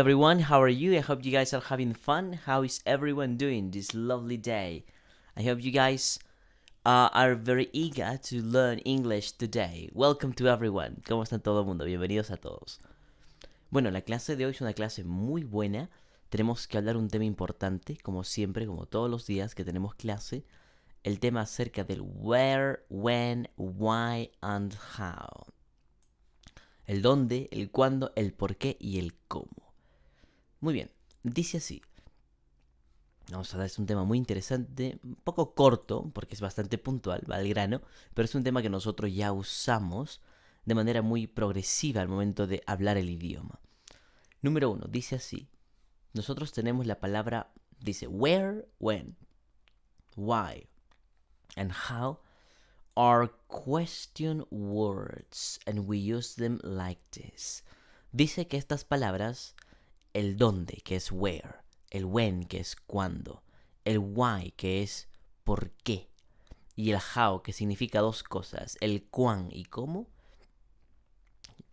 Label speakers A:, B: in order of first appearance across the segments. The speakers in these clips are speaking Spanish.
A: everyone, how are you? I hope you guys are having fun. How is everyone doing this lovely day? I hope you guys are very eager to learn English today. Welcome to everyone. ¿Cómo está todo el mundo? Bienvenidos a todos. Bueno, la clase de hoy es una clase muy buena. Tenemos que hablar un tema importante, como siempre, como todos los días que tenemos clase. El tema acerca del where, when, why and how. El dónde, el cuándo, el por qué y el cómo. Muy bien, dice así. Vamos a hablar, es un tema muy interesante, un poco corto, porque es bastante puntual, va al grano, pero es un tema que nosotros ya usamos de manera muy progresiva al momento de hablar el idioma. Número 1, dice así. Nosotros tenemos la palabra, dice, where, when, why, and how are question words, and we use them like this. Dice que estas palabras, el dónde, que es where, el when, que es cuándo, el why, que es por qué, y el how, que significa dos cosas, el cuán y cómo,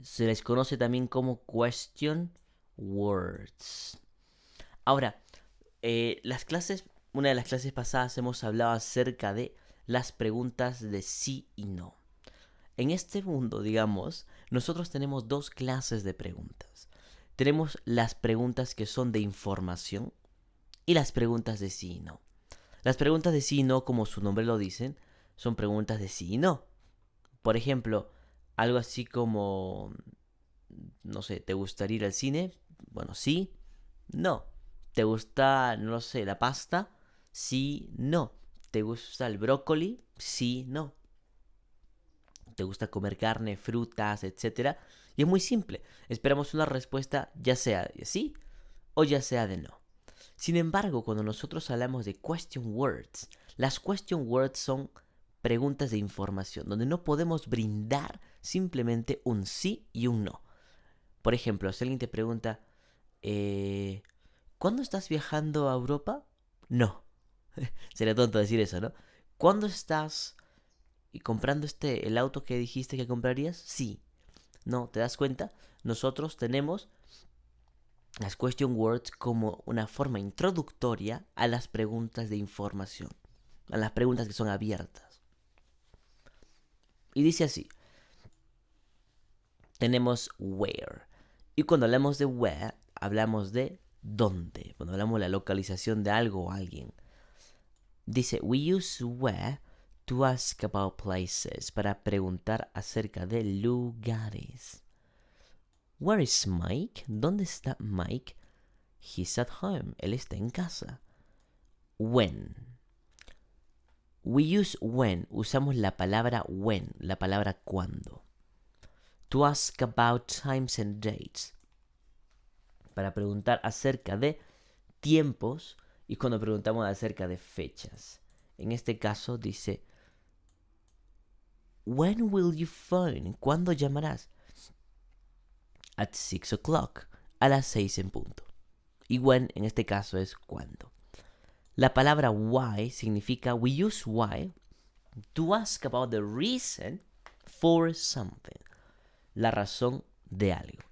A: se les conoce también como question words. Ahora, una de las clases pasadas hemos hablado acerca de las preguntas de sí y no. En este mundo, digamos, nosotros tenemos dos clases de preguntas. Tenemos las preguntas que son de información y las preguntas de sí y no. Las preguntas de sí y no, como su nombre lo dicen, son preguntas de sí y no. Por ejemplo, algo así como, no sé, ¿te gustaría ir al cine? Bueno, sí, no. ¿Te gusta, no sé, la pasta? Sí, no. ¿Te gusta el brócoli? Sí, no. ¿Te gusta comer carne, frutas, etcétera? Y es muy simple. Esperamos una respuesta ya sea de sí o ya sea de no. Sin embargo, cuando nosotros hablamos de question words, las question words son preguntas de información, donde no podemos brindar simplemente un sí y un no. Por ejemplo, si alguien te pregunta, ¿cuándo estás viajando a Europa? No. Sería tonto decir eso, ¿no? ¿Cuándo estás comprando el auto que dijiste que comprarías? Sí. No, ¿te das cuenta? Nosotros tenemos las question words como una forma introductoria a las preguntas de información, a las preguntas que son abiertas. Y dice así. Tenemos where. Y cuando hablamos de where, hablamos de dónde. Cuando hablamos de la localización de algo o alguien. Dice, we use where to ask about places, para preguntar acerca de lugares. Where is Mike? ¿Dónde está Mike? He's at home. Él está en casa. When. We use when. Usamos la palabra when, la palabra cuando. To ask about times and dates. Para preguntar acerca de tiempos y cuando preguntamos acerca de fechas. En este caso dice, when will you phone? ¿Cuándo llamarás? At 6 o'clock. A las 6 en punto. Y when en este caso es cuándo. La palabra why significa, we use why to ask about the reason for something. La razón de algo.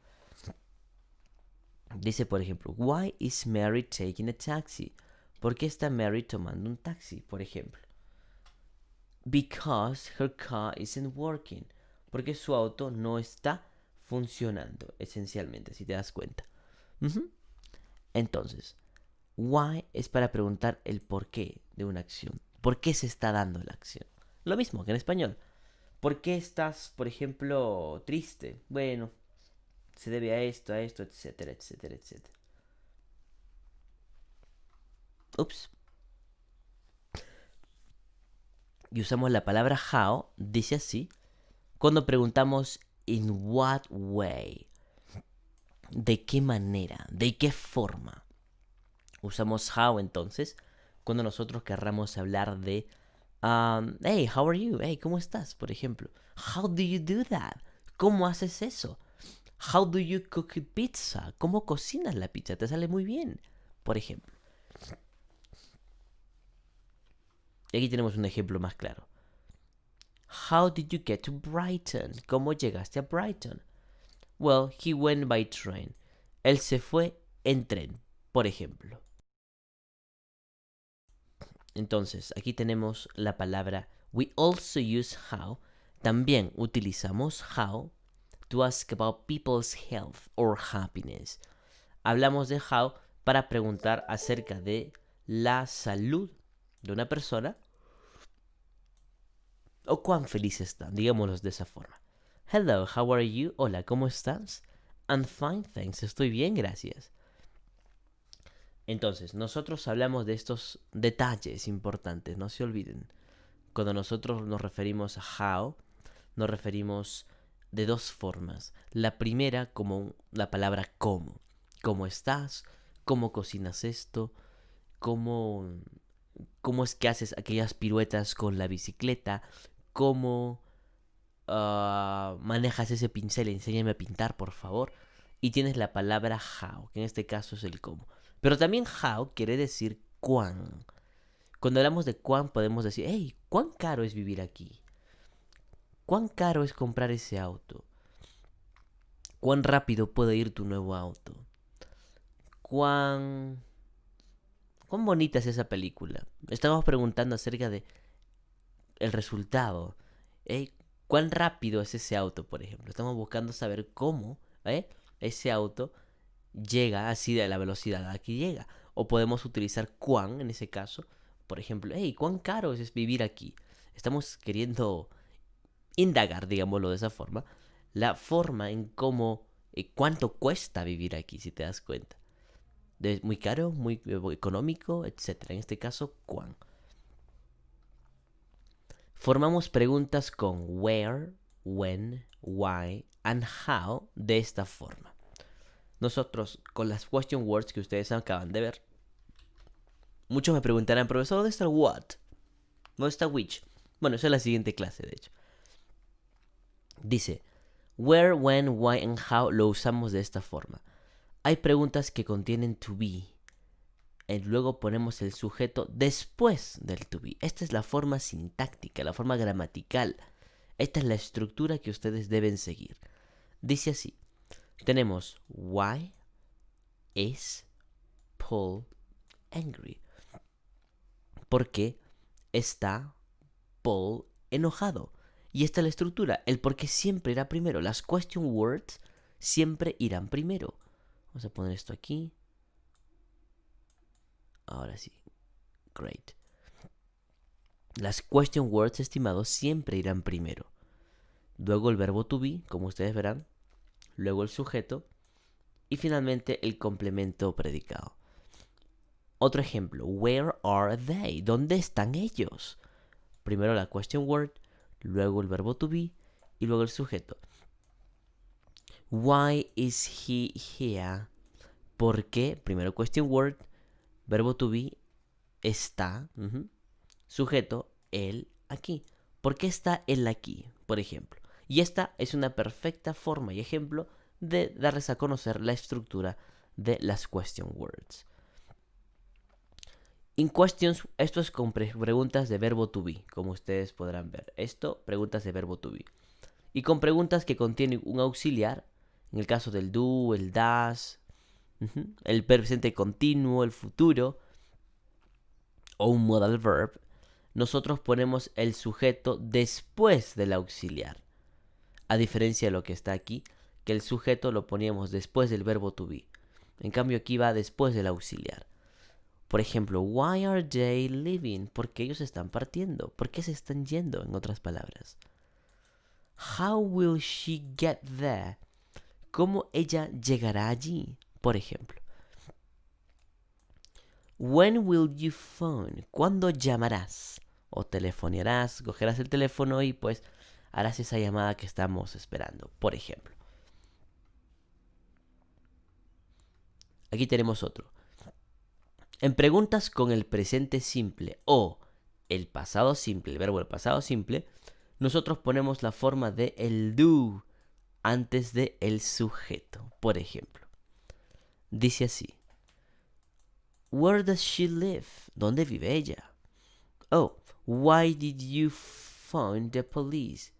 A: Dice, por ejemplo, why is Mary taking a taxi? ¿Por qué está Mary tomando un taxi, por ejemplo? Because her car isn't working. Porque su auto no está funcionando, esencialmente, si te das cuenta. Entonces, why es para preguntar el porqué de una acción. ¿Por qué se está dando la acción? Lo mismo que en español. ¿Por qué estás, por ejemplo, triste? Bueno, se debe a esto, etcétera, etcétera, etcétera. Ups. Y usamos la palabra how, dice así, cuando preguntamos in what way. ¿De qué manera? ¿De qué forma? Usamos how entonces cuando nosotros querramos hablar de hey, how are you? Hey, ¿cómo estás? Por ejemplo. How do you do that? ¿Cómo haces eso? How do you cook pizza? ¿Cómo cocinas la pizza? Te sale muy bien, por ejemplo. Y aquí tenemos un ejemplo más claro. How did you get to Brighton? ¿Cómo llegaste a Brighton? Well, he went by train. Él se fue en tren, por ejemplo. Entonces, aquí tenemos la palabra we also use how. También utilizamos how to ask about people's health or happiness. Hablamos de how para preguntar acerca de la salud de una persona o cuán feliz están, digámoslo de esa forma. Hello, how are you? Hola, ¿cómo estás? I'm fine, thanks. Estoy bien, gracias. Entonces, nosotros hablamos de estos detalles importantes, no se olviden. Cuando nosotros nos referimos a how, nos referimos de dos formas. La primera como la palabra cómo. ¿Cómo estás? ¿Cómo cocinas esto? ¿Cómo es que haces aquellas piruetas con la bicicleta? ¿Cómo manejas ese pincel? Enséñame a pintar, por favor. Y tienes la palabra how, que en este caso es el cómo. Pero también how quiere decir cuán. Cuando hablamos de cuán podemos decir, hey, ¿cuán caro es vivir aquí? ¿Cuán caro es comprar ese auto? ¿Cuán rápido puede ir tu nuevo auto? ¿Cuán bonita es esa película? Estamos preguntando acerca de el resultado. ¿Cuán rápido es ese auto, por ejemplo? Estamos buscando saber cómo ese auto llega así de la velocidad a que llega. O podemos utilizar cuán en ese caso. Por ejemplo, ¿cuán caro es vivir aquí? Estamos queriendo indagar, digámoslo de esa forma, la forma en cómo, cuánto cuesta vivir aquí, si te das cuenta. Muy caro, muy económico, etc. En este caso, ¿cuán? Formamos preguntas con where, when, why and how de esta forma. Nosotros, con las question words que ustedes acaban de ver, muchos me preguntarán, profesor, ¿dónde está el what? ¿Dónde está which? Bueno, esa es la siguiente clase, de hecho. Dice, where, when, why and how lo usamos de esta forma. Hay preguntas que contienen to be. Y luego ponemos el sujeto después del to be. Esta es la forma sintáctica, la forma gramatical. Esta es la estructura que ustedes deben seguir. Dice así. Tenemos why is Paul angry? ¿Por qué está Paul enojado? Y esta es la estructura. El por qué siempre irá primero. Las question words siempre irán primero. Vamos a poner esto aquí. Ahora sí. Great. Las question words, estimados, siempre irán primero. Luego el verbo to be, como ustedes verán. Luego el sujeto. Y finalmente el complemento predicado. Otro ejemplo. Where are they? ¿Dónde están ellos? Primero la question word. Luego el verbo to be. Y luego el sujeto. Why is he here? ¿Por qué? Primero question word. Verbo to be. Está. Sujeto. Él aquí. ¿Por qué está él aquí? Por ejemplo. Y esta es una perfecta forma y ejemplo de darles a conocer la estructura de las question words. In questions, esto es con preguntas de verbo to be, como ustedes podrán ver. Esto, preguntas de verbo to be. Y con preguntas que contienen un auxiliar, en el caso del do, el das, el presente continuo, el futuro, o un modal verb, nosotros ponemos el sujeto después del auxiliar. A diferencia de lo que está aquí, que el sujeto lo poníamos después del verbo to be. En cambio aquí va después del auxiliar. Por ejemplo, why are they leaving? ¿Por qué ellos están partiendo? ¿Por qué se están yendo? En otras palabras. How will she get there? ¿Cómo ella llegará allí? Por ejemplo. When will you phone? ¿Cuándo llamarás? O telefonearás, cogerás el teléfono y pues harás esa llamada que estamos esperando. Por ejemplo. Aquí tenemos otro. En preguntas con el presente simple o el pasado simple, el verbo del pasado simple, nosotros ponemos la forma de el do antes de el sujeto. Por ejemplo, dice así. Where does she live? ¿Dónde vive ella? Oh, why did you phone the police?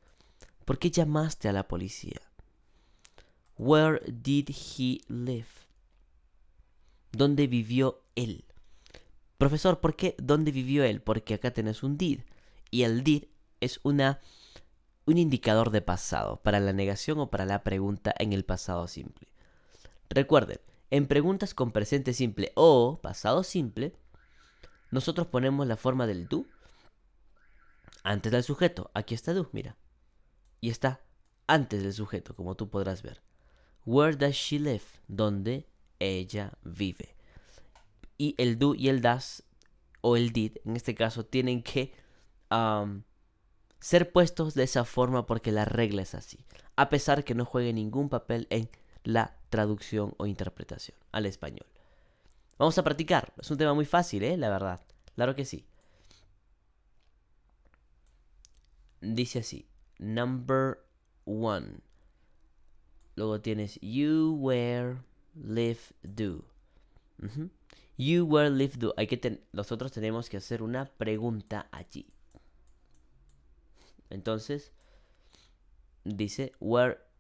A: ¿Por qué llamaste a la policía? Where did he live? ¿Dónde vivió él? Profesor, ¿por qué dónde vivió él? Porque acá tenés un did. Y el did es un indicador de pasado para la negación o para la pregunta en el pasado simple. Recuerden, en preguntas con presente simple o pasado simple, nosotros ponemos la forma del do antes del sujeto. Aquí está do, mira. Y está antes del sujeto, como tú podrás ver. Where does she live? ¿Dónde ella vive? Y el do y el das, o el did, en este caso, tienen que ser puestos de esa forma porque la regla es así. A pesar que no juegue ningún papel en la traducción o interpretación al español. Vamos a practicar. Es un tema muy fácil, la verdad. Claro que sí. Dice así. Number 1. Luego tienes you, where, live, do. You, where, live, do. Nosotros tenemos que hacer una pregunta allí. Entonces, dice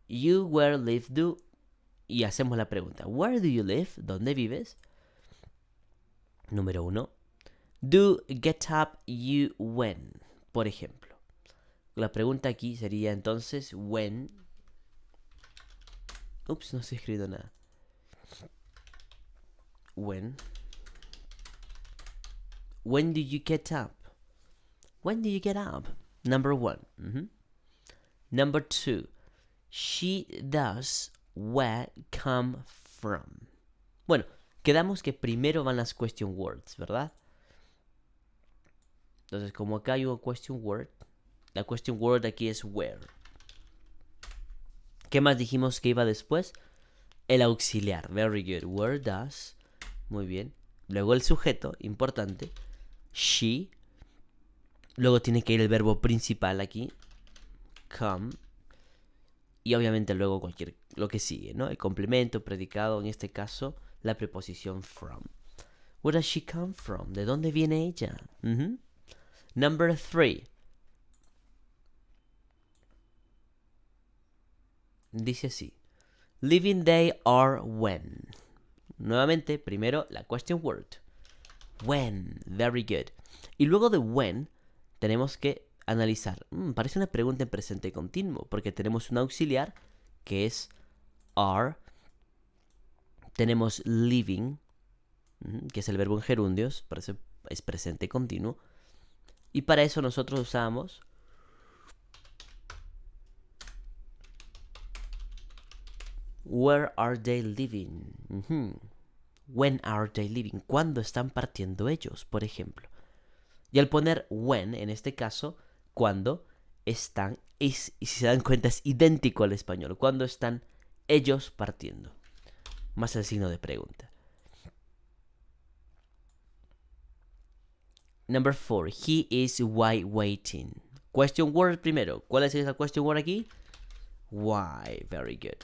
A: you, where, live, do. Y hacemos la pregunta. Where do you live? ¿Dónde vives? Número 1. Do get up you when? Por ejemplo. La pregunta aquí sería entonces when. Ups, no se ha escrito nada. When do you get up? When do you get up? Number 1. Number 2. She does where come from. Bueno, quedamos que primero van las question words, ¿verdad? Entonces, como acá hay un question word, la question word aquí es where. ¿Qué más dijimos que iba después? El auxiliar. Very good. Where does. Muy bien. Luego el sujeto, importante. She. Luego tiene que ir el verbo principal aquí. Come. Y obviamente luego lo que sigue, ¿no? El complemento, predicado, en este caso, la preposición from. Where does she come from? ¿De dónde viene ella? Number 3. Dice así. Living day or when. Nuevamente, primero la question word. When. Very good. Y luego de when, tenemos que analizar. Parece una pregunta en presente continuo, porque tenemos un auxiliar que es are. Tenemos living, que es el verbo en gerundios, por eso es presente continuo. Y para eso nosotros usamos where are they living? When are they living? ¿Cuándo están partiendo ellos, por ejemplo? Y al poner when, en este caso, cuando están, y si se dan cuenta es idéntico al español, cuando están ellos partiendo, más el signo de pregunta. Number 4, he is waiting. Question word primero. ¿Cuál es esa question word aquí? Why, very good.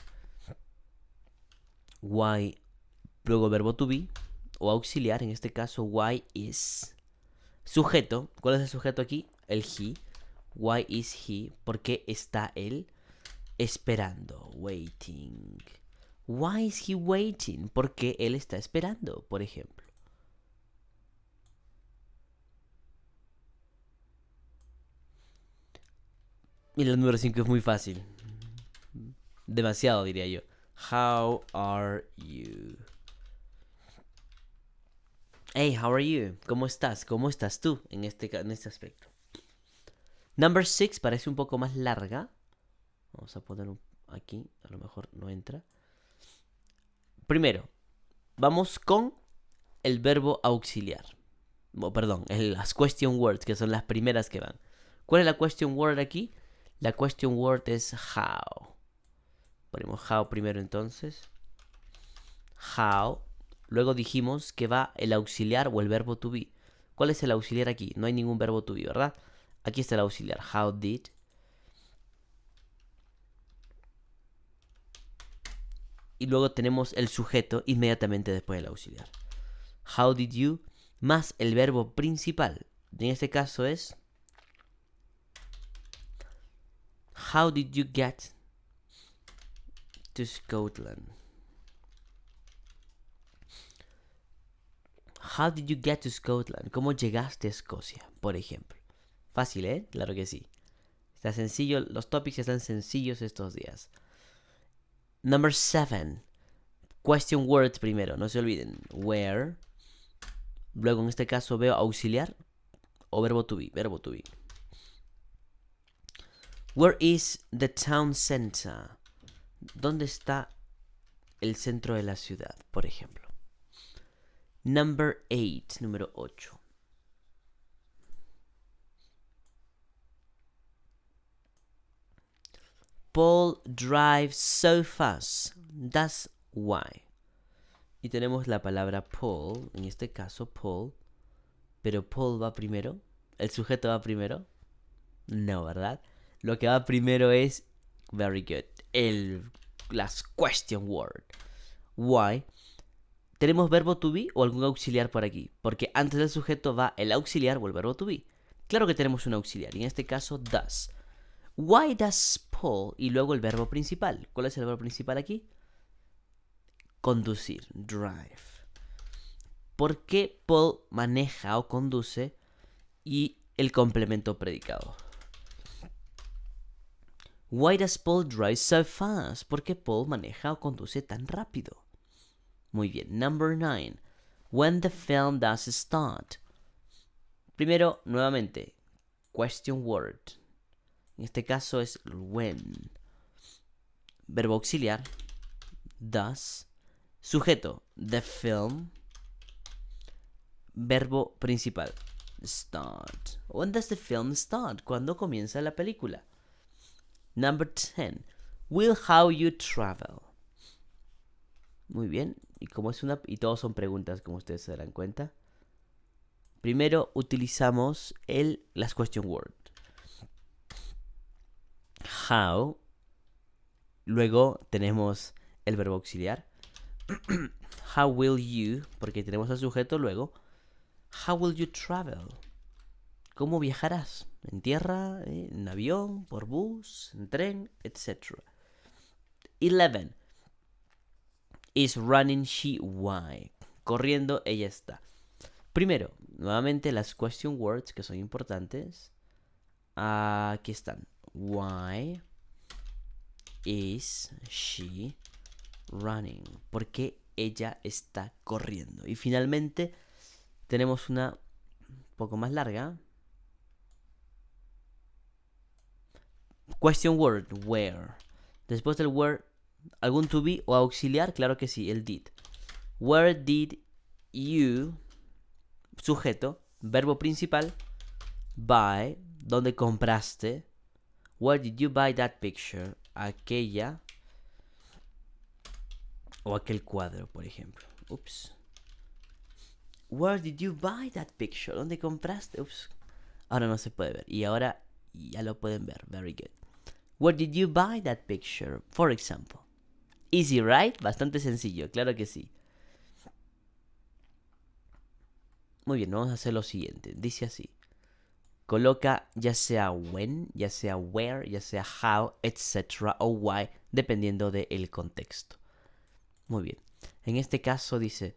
A: Why, luego verbo to be, o auxiliar, en este caso, why is. Sujeto, ¿cuál es el sujeto aquí? El he. Why is he? ¿Por qué está él esperando? Waiting. Why is he waiting? ¿Por qué él está esperando, por ejemplo? Y el número 5 es muy fácil. Demasiado, diría yo. How are you? Hey, how are you? ¿Cómo estás? ¿Cómo estás tú en este aspecto? Number 6 parece un poco más larga. Vamos a poner aquí. A lo mejor no entra. Primero, vamos con el verbo auxiliar. Perdón, las question words, que son las primeras que van. ¿Cuál es la question word aquí? La question word es how. Ponemos how primero entonces. How. Luego dijimos que va el auxiliar o el verbo to be. ¿Cuál es el auxiliar aquí? No hay ningún verbo to be, ¿verdad? Aquí está el auxiliar. How did. Y luego tenemos el sujeto inmediatamente después del auxiliar. How did you más el verbo principal. En este caso es how did you get to Scotland? How did you get to Scotland? ¿Cómo llegaste a Escocia, por ejemplo? Fácil, ¿eh? Claro que sí. Está sencillo, los topics están sencillos estos días. Number 7. Question words primero, no se olviden. Where. Luego en este caso veo auxiliar o verbo to be. Verbo to be. Where is the town center? ¿Dónde está el centro de la ciudad, por ejemplo? Number 8. Número 8. Paul drives so fast. That's why. Y tenemos la palabra Paul, en este caso Paul. Pero Paul va primero. ¿El sujeto va primero? No, ¿verdad? Lo que va primero es, very good, las question word. Why? ¿Tenemos verbo to be o algún auxiliar por aquí? Porque antes del sujeto va el auxiliar o el verbo to be. Claro que tenemos un auxiliar, y en este caso does. Why does Paul? Y luego el verbo principal. ¿Cuál es el verbo principal aquí? Conducir, drive. ¿Por qué Paul maneja o conduce? Y el complemento predicado. Why does Paul drive so fast? ¿Por qué Paul maneja o conduce tan rápido? Muy bien. Number 9. When the film does start. Primero, nuevamente, question word. En este caso es when. Verbo auxiliar, does. Sujeto, the film. Verbo principal, start. When does the film start? ¿Cuándo comienza la película? Number 10. Will how you travel. Muy bien. Y todos son preguntas, como ustedes se darán cuenta. Primero utilizamos las question words. How. Luego tenemos el verbo auxiliar. How will you, porque tenemos al sujeto luego. How will you travel? ¿Cómo viajarás? ¿En tierra? ¿En avión? ¿Por bus? ¿En tren? Etc. 11. Is running she why? Corriendo ella está. Primero, nuevamente las question words que son importantes. Aquí están. Why is she running? ¿Por qué ella está corriendo? Y finalmente tenemos una un poco más larga. Question word, where. Después del where, ¿algún to be o auxiliar? Claro que sí, el did. Where did you, sujeto, verbo principal, buy, ¿dónde compraste? Where did you buy that picture? Aquella o aquel cuadro, por ejemplo. Ups. Where did you buy that picture? ¿Dónde compraste? Ups. Ahora no se puede ver. Y ahora ya lo pueden ver. Very good. Where did you buy that picture? For example. Easy, right? Bastante sencillo, claro que sí. Muy bien, vamos a hacer lo siguiente. Dice así. Coloca ya sea when, ya sea where, ya sea how, etc. o why, dependiendo del contexto. Muy bien. En este caso dice,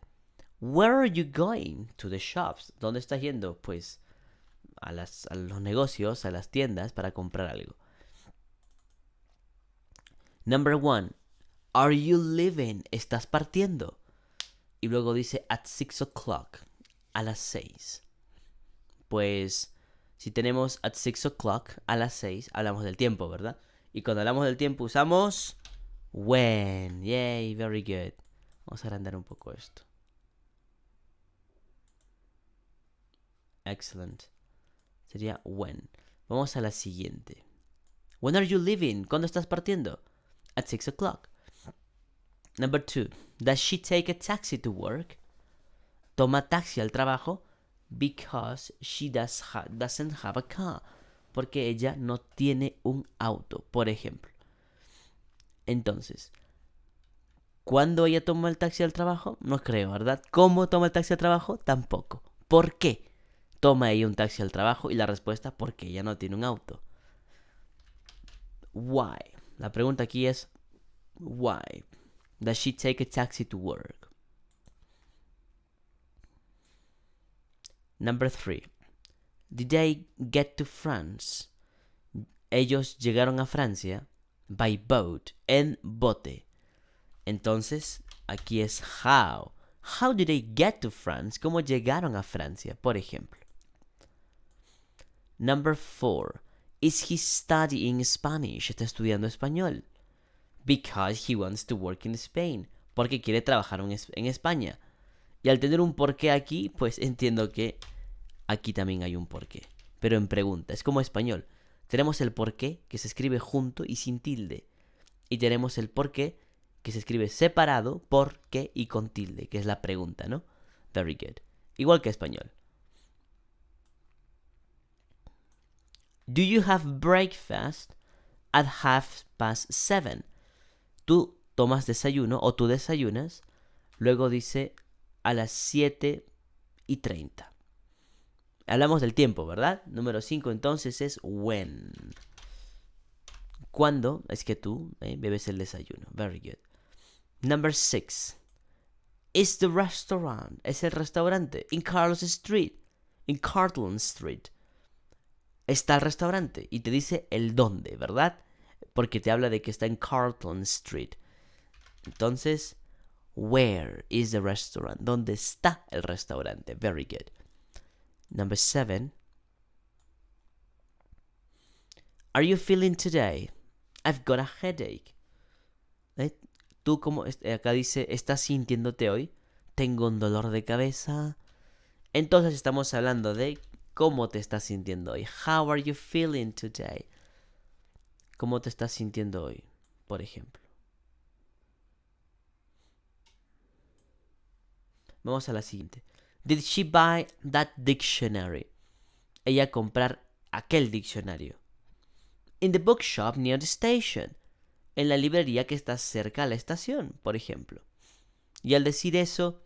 A: where are you going? To the shops. ¿Dónde estás yendo? Pues a los negocios, a las tiendas para comprar algo. Number 1. Are you leaving? ¿Estás partiendo? Y luego dice at 6 o'clock. A las 6. Pues si tenemos at 6 o'clock, a las 6, hablamos del tiempo, ¿verdad? Y cuando hablamos del tiempo usamos when. Yay, very good. Vamos a agrandar un poco esto. Excellent. Sería when. Vamos a la siguiente. When are you leaving? ¿Cuándo estás partiendo? At 6 o'clock. Number 2. Does she take a taxi to work? Toma taxi al trabajo because she doesn't have a car. Porque ella no tiene un auto, por ejemplo. Entonces, ¿cuándo ella toma el taxi al trabajo? No creo, ¿verdad? ¿Cómo toma el taxi al trabajo? Tampoco. ¿Por qué toma ella un taxi al trabajo? Y la respuesta, porque ella no tiene un auto. Why? La pregunta aquí es, why does she take a taxi to work? Number 3. Did they get to France? Ellos llegaron a Francia by boat, en bote. Entonces, aquí es how. How did they get to France? ¿Cómo llegaron a Francia, por ejemplo? Number 4. Is he studying Spanish? Está estudiando español. Because he wants to work in Spain. Porque quiere trabajar en España. Y al tener un porqué aquí, pues entiendo que aquí también hay un porqué. Pero en pregunta, es como español. Tenemos el porqué que se escribe junto y sin tilde. Y tenemos el porqué que se escribe separado, por qué y con tilde, que es la pregunta, ¿no? Very good. Igual que español. Do you have breakfast at 7:30? Tú tomas desayuno o tú desayunas. Luego dice a las 7:30. Hablamos del tiempo, ¿verdad? Número 5 entonces es when. ¿Cuándo es que tú bebes el desayuno? Very good. Number 6. Is the restaurant. Es el restaurante. In Carlos Street. In Carlton Street. Está el restaurante. Y te dice el dónde, ¿verdad? Porque te habla de que está en Carlton Street. Entonces, where is the restaurant? ¿Dónde está el restaurante? Very good. Number 7. Are you feeling today? I've got a headache. Tú como acá dice, ¿estás sintiéndote hoy? Tengo un dolor de cabeza. Entonces estamos hablando de cómo te estás sintiendo hoy. How are you feeling today? ¿Cómo te estás sintiendo hoy? Por ejemplo. Vamos a la siguiente. Did she buy that dictionary? Ella comprar aquel diccionario. In the bookshop near the station. En la librería que está cerca a la estación, por ejemplo. Y al decir eso,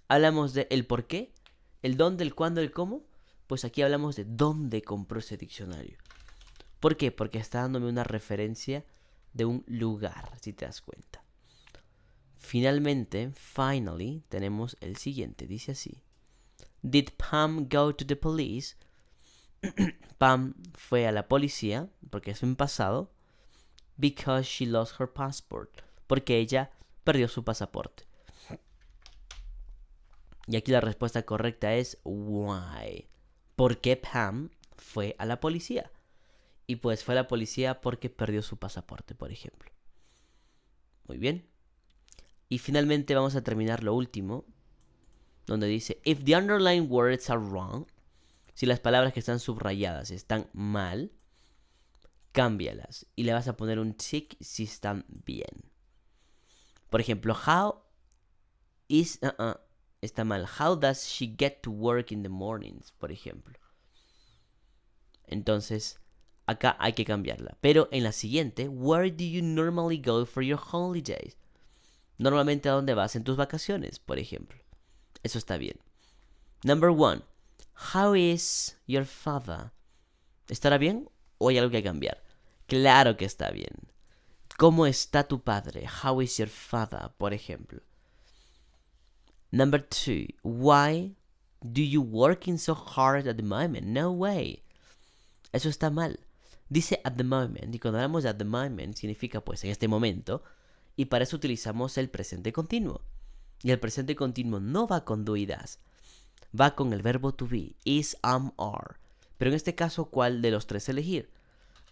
A: hablamos de el por qué, el dónde, el cuándo, el cómo. Pues aquí hablamos de dónde compró ese diccionario. ¿Por qué? Porque está dándome una referencia de un lugar, si te das cuenta. Finalmente, finally, tenemos el siguiente. Dice así. Did Pam go to the police? Pam fue a la policía, porque es un pasado. Because she lost her passport. Porque ella perdió su pasaporte. Y aquí la respuesta correcta es why. ¿Por qué Pam fue a la policía? Y pues fue a la policía porque perdió su pasaporte, por ejemplo. Muy bien. Y finalmente vamos a terminar lo último, donde dice, if the underlined words are wrong, si las palabras que están subrayadas están mal, cámbialas y le vas a poner un tick si están bien. Por ejemplo, how is... está mal. How does she get to work in the mornings? Por ejemplo. Entonces, acá hay que cambiarla. Pero en la siguiente, where do you normally go for your holidays? Normalmente, ¿a dónde vas en tus vacaciones? Por ejemplo. Eso está bien. Number 1. How is your father? ¿Estará bien o hay algo que cambiar? Claro que está bien. ¿Cómo está tu padre? How is your father? Por ejemplo. Number 2. Why do you working so hard at the moment? No way. Eso está mal. Dice at the moment. Y cuando hablamos de at the moment significa pues en este momento. Y para eso utilizamos el presente continuo. Y el presente continuo no va con do y das. Va con el verbo to be. Is, am, are. Pero en este caso, ¿cuál de los tres elegir?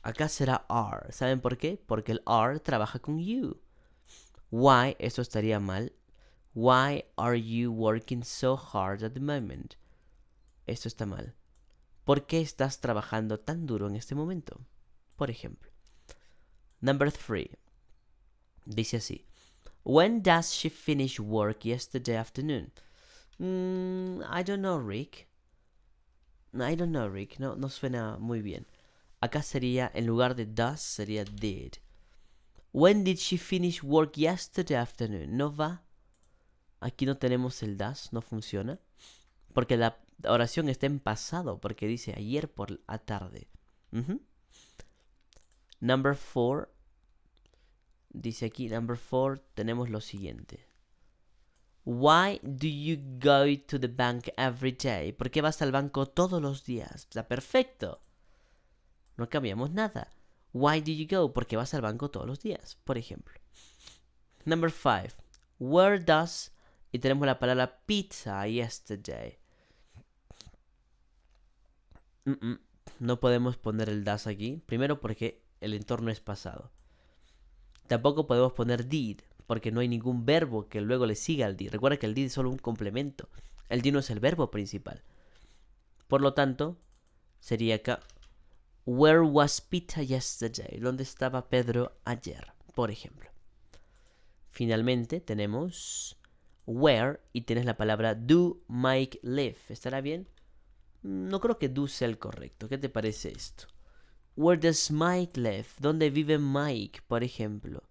A: Acá será are. ¿Saben por qué? Porque el are trabaja con you. Why, eso estaría mal. Why are you working so hard at the moment? Esto está mal. ¿Por qué estás trabajando tan duro en este momento? Por ejemplo. Number 3. Dice así. When does she finish work yesterday afternoon? I don't know, Rick. I don't know, Rick. No suena muy bien. Acá sería, en lugar de does, sería did. When did she finish work yesterday afternoon? No va. Aquí no tenemos el does, no funciona. Porque la oración está en pasado, porque dice ayer por la tarde. Number 4. Dice aquí, number 4, tenemos lo siguiente. Why do you go to the bank every day? ¿Por qué vas al banco todos los días? Está perfecto. No cambiamos nada. Why do you go? ¿Por qué vas al banco todos los días? Por ejemplo. Number 5. Where does... Y tenemos la palabra pizza yesterday. No podemos poner el does aquí. Primero porque el entorno es pasado. Tampoco podemos poner did, porque no hay ningún verbo que luego le siga al did. Recuerda que el did es solo un complemento. El did no es el verbo principal. Por lo tanto, sería acá. Where was Peter yesterday? ¿Dónde estaba Pedro ayer? Por ejemplo. Finalmente tenemos where y tienes la palabra do Mike live. ¿Estará bien? No creo que do sea el correcto. ¿Qué te parece esto? Where does Mike live? ¿Dónde vive Mike, por ejemplo?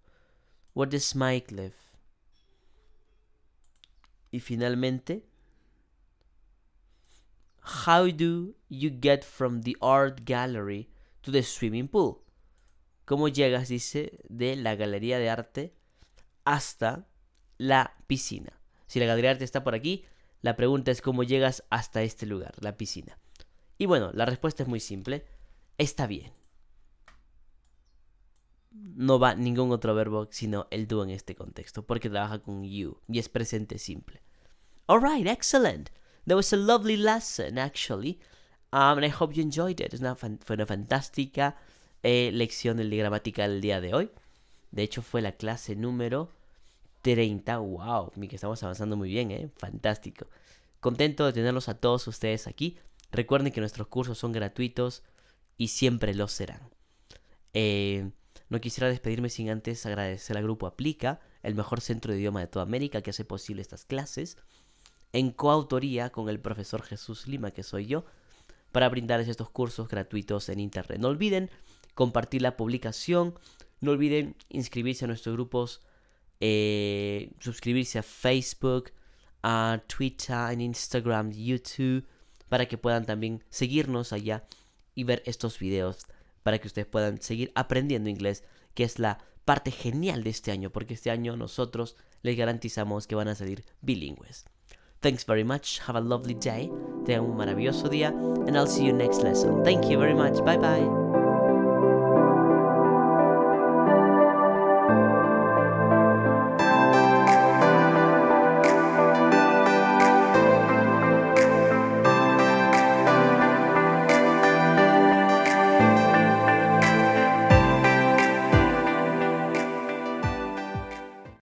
A: Where does Mike live? Y finalmente, how do you get from the art gallery to the swimming pool? ¿Cómo llegas, dice, de la galería de arte hasta la piscina? Si la galería de arte está por aquí, la pregunta es cómo llegas hasta este lugar, la piscina. Y bueno, la respuesta es muy simple. Está bien. No va ningún otro verbo sino el do en este contexto, porque trabaja con you y es presente simple. Alright, excellent. That was a lovely lesson, actually. And I hope you enjoyed it. Fue una fantástica lección de gramática del día de hoy. De hecho, fue la clase número 30. Wow, que estamos avanzando muy bien, fantástico. Contento de tenerlos a todos ustedes aquí. Recuerden que nuestros cursos son gratuitos y siempre lo serán. No quisiera despedirme sin antes agradecer al Grupo Aplica, el mejor centro de idioma de toda América que hace posible estas clases, en coautoría con el profesor Jesús Lima, que soy yo, para brindarles estos cursos gratuitos en internet. No olviden compartir la publicación, no olviden inscribirse a nuestros grupos, suscribirse a Facebook, a Twitter, en Instagram, YouTube, para que puedan también seguirnos allá y ver estos videos, para que ustedes puedan seguir aprendiendo inglés, que es la parte genial de este año, porque este año nosotros les garantizamos que van a salir bilingües. Thanks very much, have a lovely day, tengan un maravilloso día, and I'll see you next lesson. Thank you very much, bye bye.